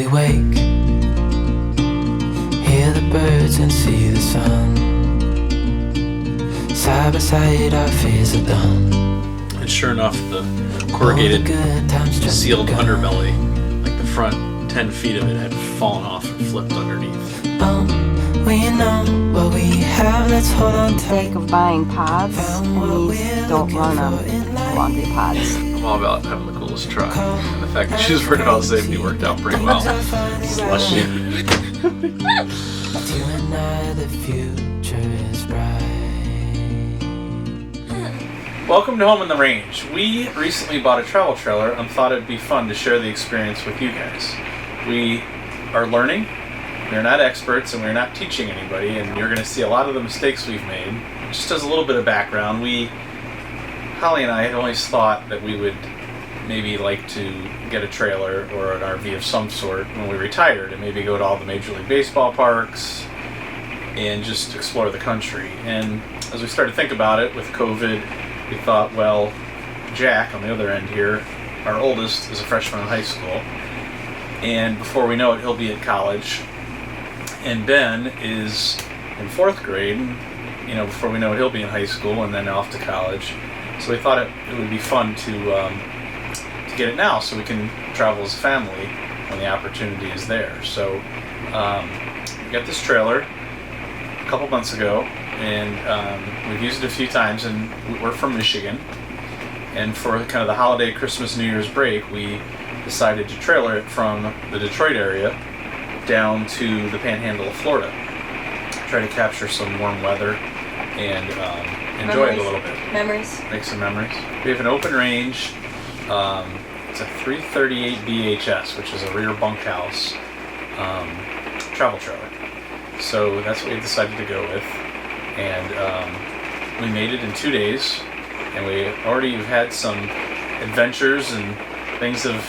we wake, hear the birds and see the sun. Side by side our fears are done. And sure enough, the corrugated sealed underbelly, like the front 10 feet of it, had fallen off and flipped underneath. We know what we have, let's hold on tight. Sake of buying pods, and these don't run on laundry pods. I'm all about having the coolest truck, and the fact that she was worried about safety worked out pretty well. Slush you. With you and I, the future is bright. Welcome to Home in the Range. We recently bought a travel trailer and thought it'd be fun to share the experience with you guys. We are learning. We're not experts and we're not teaching anybody, and you're going to see a lot of the mistakes we've made. Just as a little bit of background, Holly and I had always thought that we would maybe like to get a trailer or an RV of some sort when we retired and maybe go to all the Major League Baseball parks and just explore the country. And as we started to think about it with COVID, we thought, well, Jack on the other end here, our oldest, is a freshman in high school, and before we know it, he'll be at college. And Ben is in 4th grade, and, before we know it, he'll be in high school and then off to college. So we thought it would be fun to get it now so we can travel as a family when the opportunity is there. So we got this trailer a couple months ago, and we've used it a few times, and we're from Michigan. And for kind of the holiday, Christmas, New Year's break, we decided to trailer it from the Detroit area down to the Panhandle of Florida. Try to capture some warm weather and enjoy it a little bit. Memories. Make some memories. We have an open range. It's a 338 BHS, which is a rear bunkhouse travel trailer. So that's what we decided to go with. And we made it in 2 days. And we already have had some adventures and things of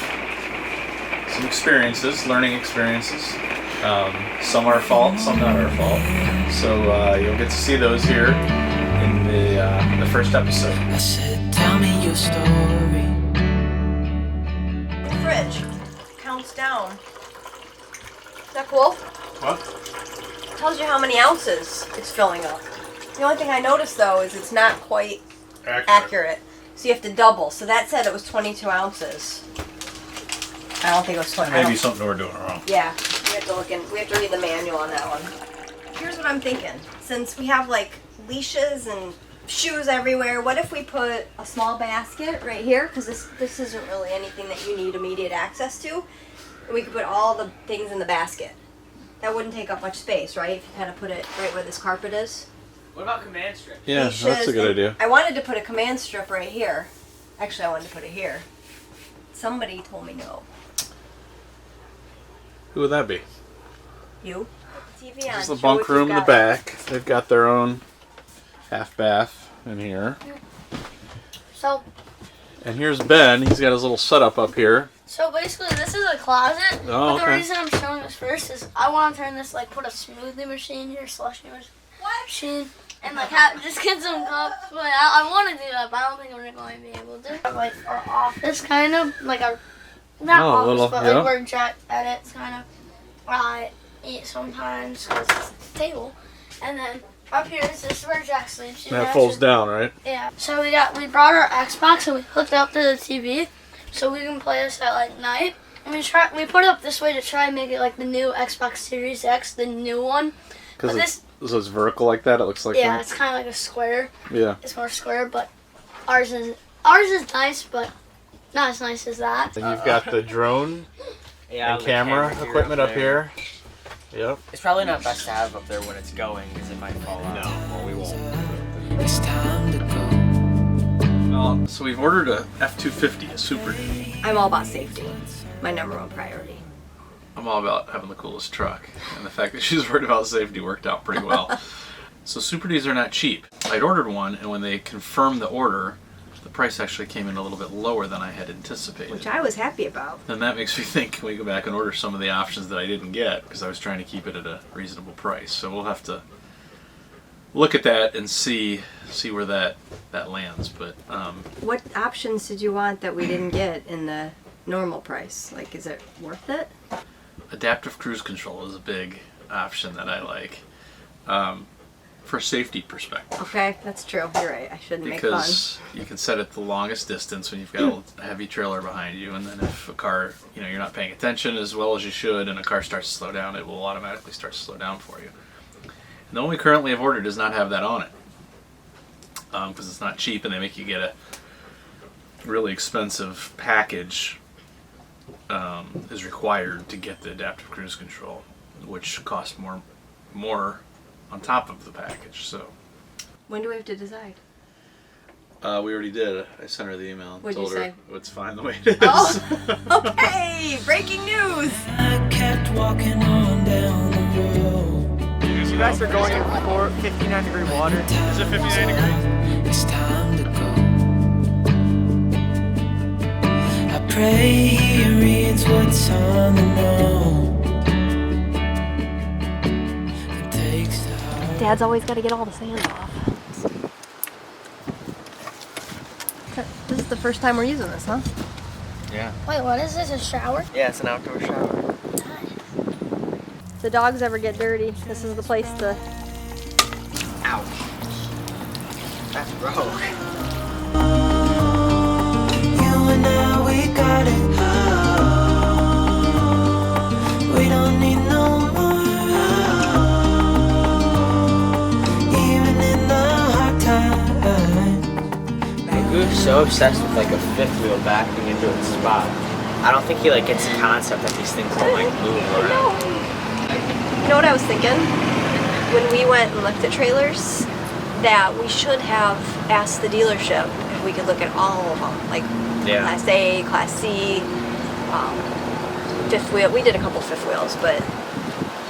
some experiences, learning experiences. Some our fault, some not our fault. So you'll get to see those here in the first episode. I said, tell me your story. The fridge counts down. Is that cool? What? It tells you how many ounces it's filling up. The only thing I noticed though is it's not quite accurate. So you have to double. So that said it was 22 ounces. I don't think it was 20. Maybe something we're doing wrong. Yeah, we have to read the manual on that one. Here's what I'm thinking. Since we have like leashes and shoes everywhere, what if we put a small basket right here? Because this isn't really anything that you need immediate access to. And we could put all the things in the basket. That wouldn't take up much space, right? If you kind of put it right where this carpet is. What about command strip? Yeah, Leashes, that's a good idea. I wanted to put a command strip right here. Actually, I wanted to put it here. Somebody told me no. Who would that be? You? TV on. This is the Show bunk what you room in the got. back. They've got their own half bath in here. So And here's Ben. He's got his little setup up here. basically this is a closet. Oh, but the okay. reason I'm showing this first is I want to turn this, like, put a smoothie machine here, slushy machine, and like just get some cups. But I want to do that, but I don't think we're going to be able to. Like our office, kind of like our not Oh, office, little- but yeah. like where Jack edits, kind of. Where I eat sometimes because it's a table, and then up here is this where Jack sleeps. That folds down, right? Yeah. So we brought our Xbox and we hooked it up to the TV, so we can play this at like night. And we put it up this way to try and make it like the new Xbox Series X, the new one. Because so it's vertical like that. It looks like Yeah, that. it's kind of like a square. Yeah. It's more square, but ours is nice, but not as nice as that. And you've got the drone Yeah, and the camera gear equipment up there. here. Yep. It's probably not best to have up there when it's going because it might fall out. well, we won't. It's time to go. So we've ordered a F-250, a Super D. I'm all about safety. My number one priority. I'm all about having the coolest truck, and the fact that she's worried about safety worked out pretty well. So Super Ds are not cheap. I'd ordered one, and when they confirmed the order, the price actually came in a little bit lower than I had anticipated. Which I was happy about. And that makes me think, can we go back and order some of the options that I didn't get, because I was trying to keep it at a reasonable price. So we'll have to look at that and see where that lands. But What options did you want that we didn't get in the normal price? Like, is it worth it? adaptive cruise control is a big option that I like for safety perspective. Okay, that's true. You're right. I shouldn't make fun. Because you can set it the longest distance when you've got a heavy trailer behind you, and then if a car, you're not paying attention as well as you should, and a car starts to slow down, it will automatically start to slow down for you. And the one we currently have ordered does not have that on it, because it's not cheap, and they make you get a really expensive package is required to get the adaptive cruise control, which costs more on top of the package. So When do we have to decide? we already did. I sent her the email and What'd told you her say? it's fine the way it is. Oh, okay. Breaking news. I kept walking on down the road. You guys are going in for 59-degree water. Is it 59 degrees? It's time to go. I pray he reads what's on the note. And takes the heart. Dad's always got to get all the sand off. This is the first time we're using this, huh? Yeah. Wait, what is this? A shower? Yeah, it's an outdoor shower. If the dogs ever get dirty, this is the place to. Ouch. That's broke. You and I, we got it. We don't need no more. Even in the hard times. Magoo's so obsessed with like a fifth wheel backing into its spot. I don't think he like gets the concept that these things don't like move around. You know what I was thinking? When we went and looked at trailers, that we should have asked the dealership if we could look at all of them, like Yeah. Class A, Class C, fifth wheel. We did a couple fifth wheels, but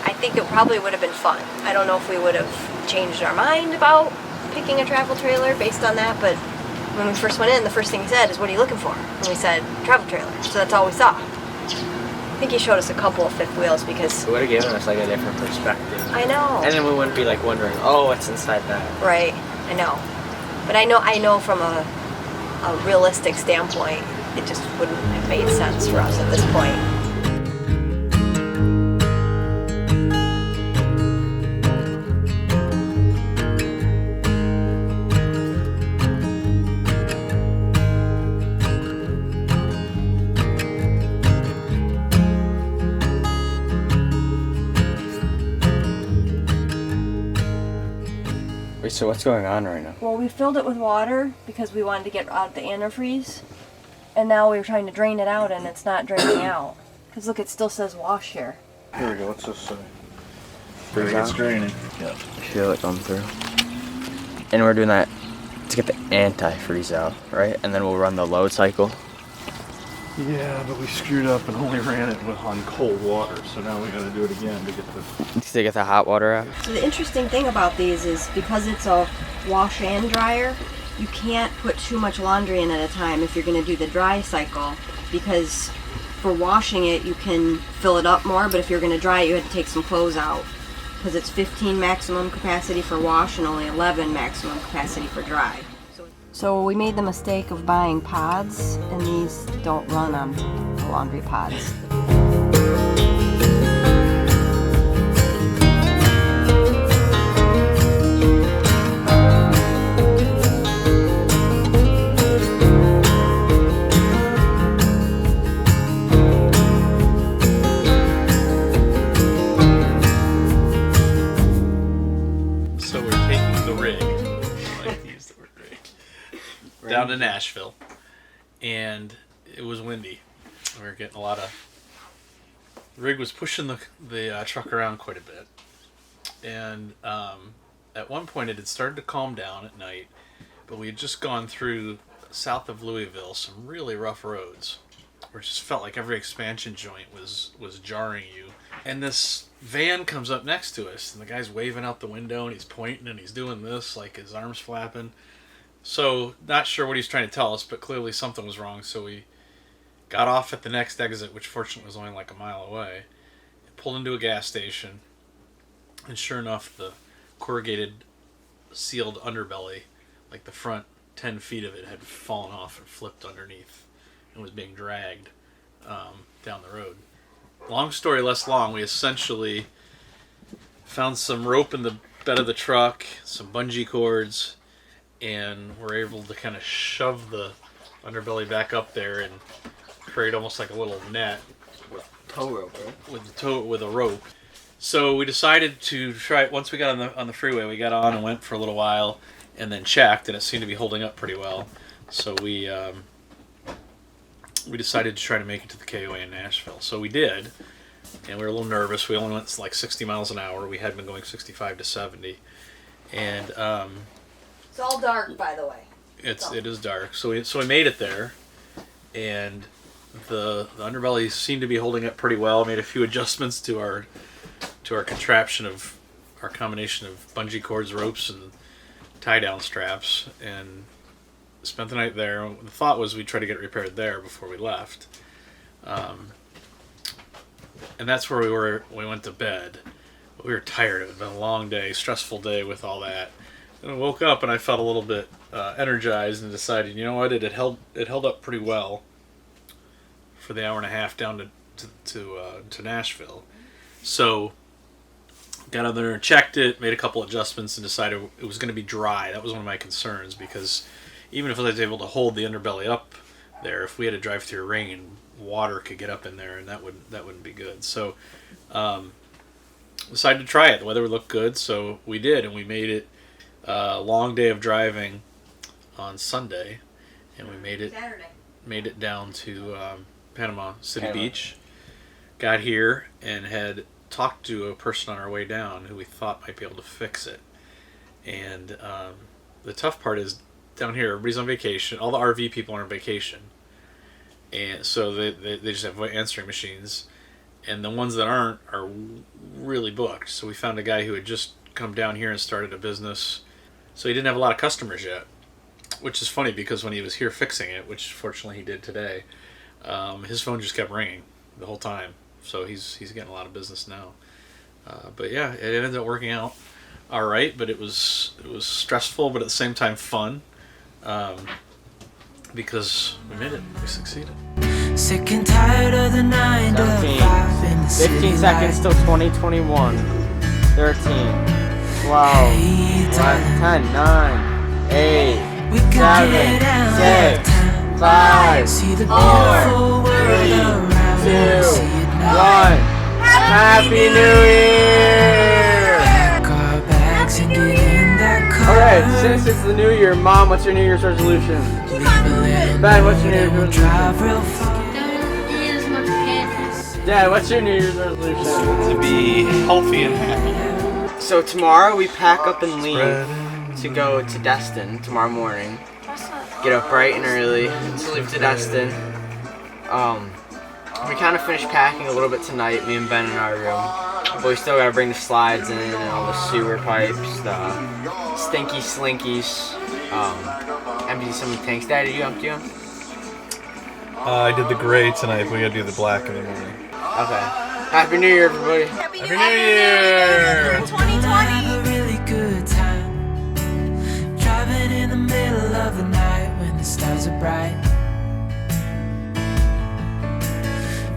I think it probably would have been fun. I don't know if we would have changed our mind about picking a travel trailer based on that, but when we first went in, the first thing he said is, "What are you looking for?" And we said, "Travel trailer." So that's all we saw. I think he showed us a couple of fifth wheels because It would have given us like a different perspective. I know. And then we wouldn't be like wondering, oh, what's inside that? Right, I know. But I know from a realistic standpoint, it just wouldn't have made sense for us at this point. Wait, so what's going on right now? Well, we filled it with water because we wanted to get out the antifreeze. And now we're trying to drain it out and it's not draining out. Because look, it still says wash here. Here we go. What's this say? Freeze out? It's draining. Yeah. Feel it come through. And we're doing that to get the antifreeze out, right? And then we'll run the load cycle. Yeah, but we screwed up and only ran it on cold water, so now we got to do it again to get the hot water out. So the interesting thing about these is because it's a wash and dryer, you can't put too much laundry in at a time if you're going to do the dry cycle, because for washing it you can fill it up more, but if you're going to dry it you have to take some clothes out because it's 15 maximum capacity for wash and only 11 maximum capacity for dry. So we made the mistake of buying pods, and these don't run on laundry pods. So we're taking the rig. I like to use the word rig. Down to Nashville, and it was windy. We were getting a lot of. The rig was pushing the truck around quite a bit, and at one point it had started to calm down at night, but we had just gone through south of Louisville some really rough roads, where it just felt like every expansion joint was jarring you. And this van comes up next to us, and the guy's waving out the window, and he's pointing, and he's doing this, like his arms flapping. So, not sure what he's trying to tell us, but clearly something was wrong, so we got off at the next exit, which fortunately was only like a mile away, pulled into a gas station, and sure enough, the corrugated sealed underbelly, like the front 10 feet of it, had fallen off and flipped underneath and was being dragged down the road. long story less long, we essentially found some rope in the bed of the truck, some bungee cords, and were able to kind of shove the underbelly back up there and create almost like a little net Tow rope, right? with a rope. So we decided to try it. Once we got on the freeway, we got on and went for a little while, and then checked, and it seemed to be holding up pretty well. So we decided to try to make it to the KOA in Nashville. So we did, and we were a little nervous. We only went like 60 miles an hour. We had been going 65 to 70, and It's all dark, by the way. it is dark. So we made it there, and the underbelly seemed to be holding up pretty well. Made a few adjustments to our contraption of our combination of bungee cords, ropes, and tie down straps, and spent the night there. The thought was we'd try to get it repaired there before we left, and that's where we were. We went to bed. We were tired. It had been a long day, stressful day with all that. And I woke up and I felt a little bit energized and decided, you know what, it held up pretty well for the hour and a half down to Nashville. So got on there and checked it, made a couple adjustments, and decided it was going to be dry. That was one of my concerns, because even if I was able to hold the underbelly up there, if we had to drive through rain, water could get up in there, and that wouldn't be good. So decided to try it. The weather looked good, so we did, and we made it a long day of driving on Sunday, and we made it down to Panama City Beach. Got here and had talked to a person on our way down who we thought might be able to fix it. And the tough part is, down here everybody's on vacation. All the RV people are on vacation, and so they just have answering machines, and the ones that aren't are really booked. So we found a guy who had just come down here and started a business, so he didn't have a lot of customers yet, which is funny because when he was here fixing it, which fortunately he did today, his phone just kept ringing the whole time. So he's getting a lot of business now. But yeah, it ended up working out all right. But it was stressful, but at the same time fun, because we made it. We succeeded. Sick and tired of the 9 to 5 in the 15 seconds till 2021. 13, 12, 10, 9, 8, We can get out 7, of 6, town. 5, See the 4, beautiful world 3, 2, 1. around us. See it now. Happy New Year! Pack our bags and get in that car. Okay, since it's the new year, Mom, what's your New Year's resolution? Leave a little Ben, what's your New note and we'll Year's drive resolution? real far. Don't eat as much candy. Dad, what's your New Year's resolution? To be healthy and happy. So tomorrow we pack up and leave to go to Destin tomorrow morning. Get up bright and early to leave to Destin. We kind of finished packing a little bit tonight, me and Ben in our room. But we still gotta bring the slides in and all the sewer pipes, the stinky slinkies, empty some of the tanks. Dad, did you empty them? I did the gray tonight. We gotta do the black in the morning. Okay. Happy New Year, everybody. Happy New New Year! 2020. Have a really good time. Driving in the middle of the night when the stars are bright.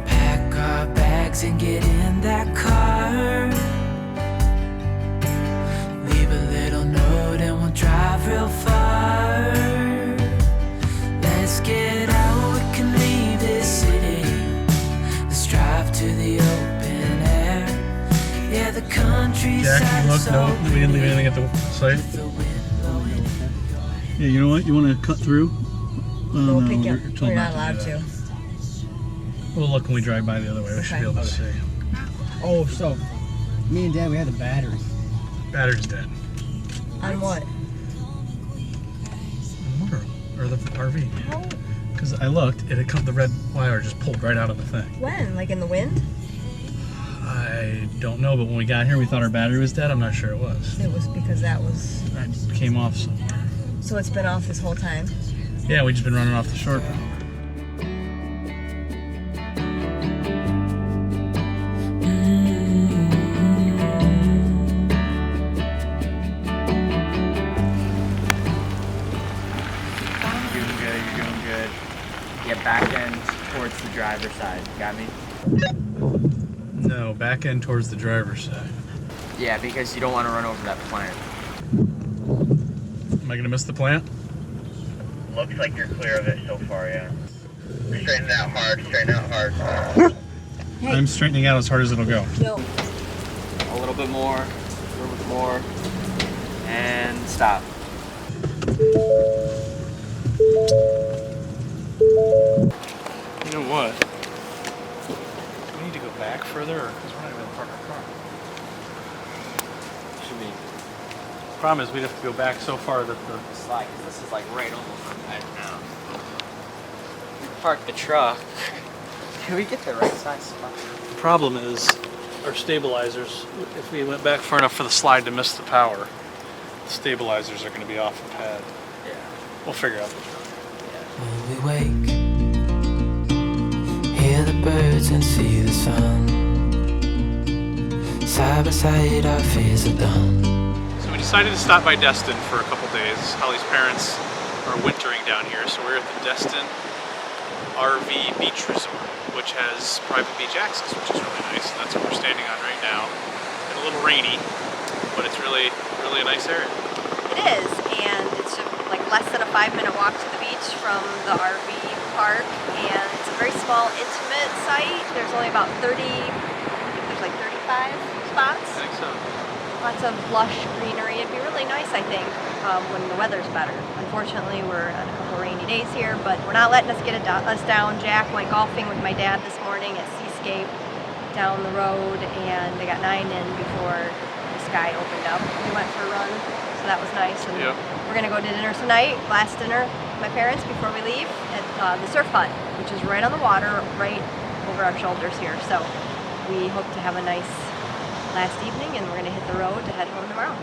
Pack our bags and get in that car. Leave a little note and we'll drive real far. Let's get out, we can leave this city. Let's drive to the open air. Yeah, the countryside so we didn't leave anything at the site. the wind blowing. Yeah, you know what? You want to cut through? We'll pick we're it. told We're not to allowed do to. that. We'll look when we drive by the other way. We should be able to see. Oh, so me and Dad, we had the battery. Battery's dead. On what? Motor or the RV. Because I looked, it had come. The red wire just pulled right out of the thing. When? Like in the wind? I don't know, but when we got here, we thought our battery was dead. I'm not sure it was. It was because that was. That came off somewhere. So it's been off this whole time. Yeah, we just been running off the short route. You're doing good, you're doing good. Get back end towards the driver's side. Got me? No, back end towards the driver's side. Yeah, because you don't want to run over that plant. Am I gonna miss the plant? Looks like you're clear of it so far, yeah. Straighten out hard, straighten out hard. I'm straightening out as hard as it'll go. No. A little bit more, a little bit more, and stop. You know what? Do we need to go back further, or because we're not going to park our car? Should be Problem is, we'd have to go back so far that the slide, because this is like right almost on the edge now. We park the truck. Can we get the right side spot? The problem is our stabilizers. If we went back far enough for the slide to miss the power, the stabilizers are going to be off the pad. Yeah. We'll figure out the truck. When we wake, hear the birds and see the sun. Side by side, our fears are done. So we decided to stop by Destin for a couple days. Holly's parents are wintering down here, so we're at the Destin RV Beach Resort, which has private beach access, which is really nice. And that's what we're standing on right now. It's a little rainy, but it's really a nice area. It is, and it's just like less than a 5-minute walk to the beach from the RV park, and it's a very small, intimate site. There's only about 35 spots. I think so. Lots of lush greenery. It'd be really nice, I think, when the weather's better. Unfortunately, we're on a couple rainy days here, but we're not letting us get us down. Jack went golfing with my dad this morning at Seascape down the road, and they got 9 in before the sky opened up. We went for a run, so that was nice. And we're gonna go to dinner tonight. Last dinner with my parents before we leave at the Surf Hut, which is right on the water, right over our shoulders here. So we hope to have a nice last evening, and we're gonna hit the road to head home tomorrow.